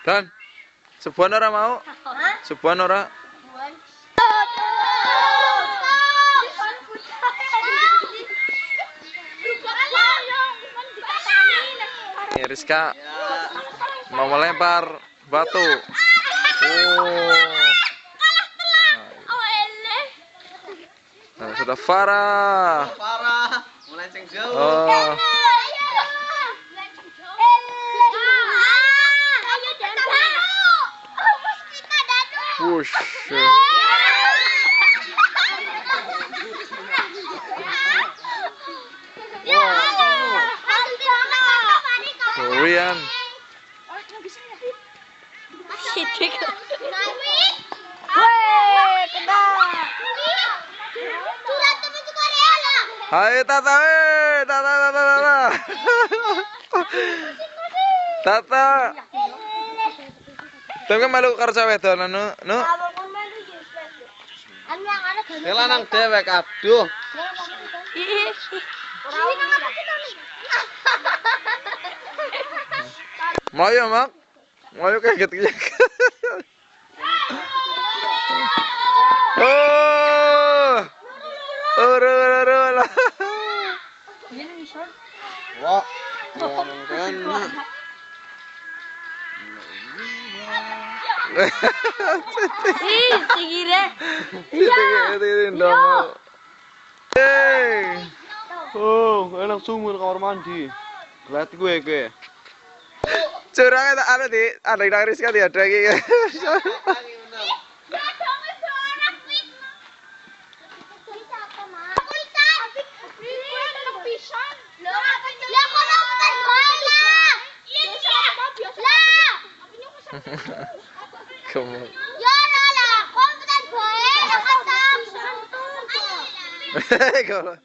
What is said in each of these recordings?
Dan sebuan ora mau? Sebuan ora? Ini Rizka mau melempar batu. Nah, sudah Farah. Melenceng jauh. Oh. Wush. Durian. Hai Tata, Tata. Tata. Tapi malu kerja wedon nu. Lanang dewek aduh. Melayu mak, melayu kaget kaget. Ora. Wah, ngomong kena. Tigire. Ini dong. Oh, enak sumur kamar mandi. Lihat gue. Curangnya tak ada yang nangis kan ya, ada lagi. Kamu. Kalau.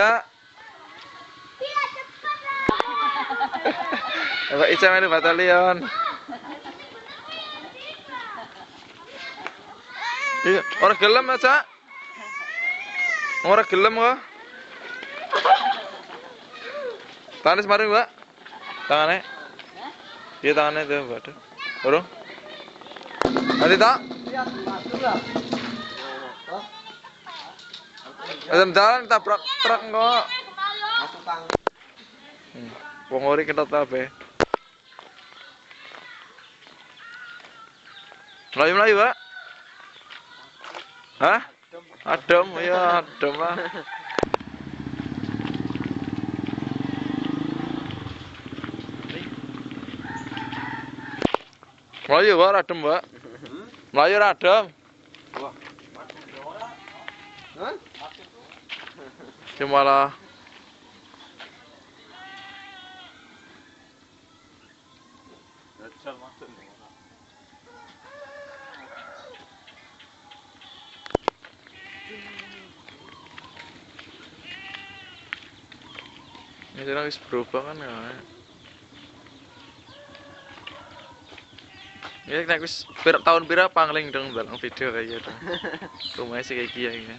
Ya. Pak Ica melu batalion. Iya, ora gelem aja. Ora gelem kok. Tangan semari, Mbak. Tangannya. Iya, tangannya itu, Mbak. Urung. Nanti tak? Dalam jalan tabrak truk kok. Masuk tang. Wong ori ketut kabeh. Melayu, Pak. Hah? Adem, ya adem lah. Melayu, Pak, adem, Pak. Melayu adem. Hah? Cuma lah. Ini sekarang wis berubah kan ya. Ya nek wis tahun pira pangling dong dalam video kayak gitu. Rumahnya sih kayak gini ya.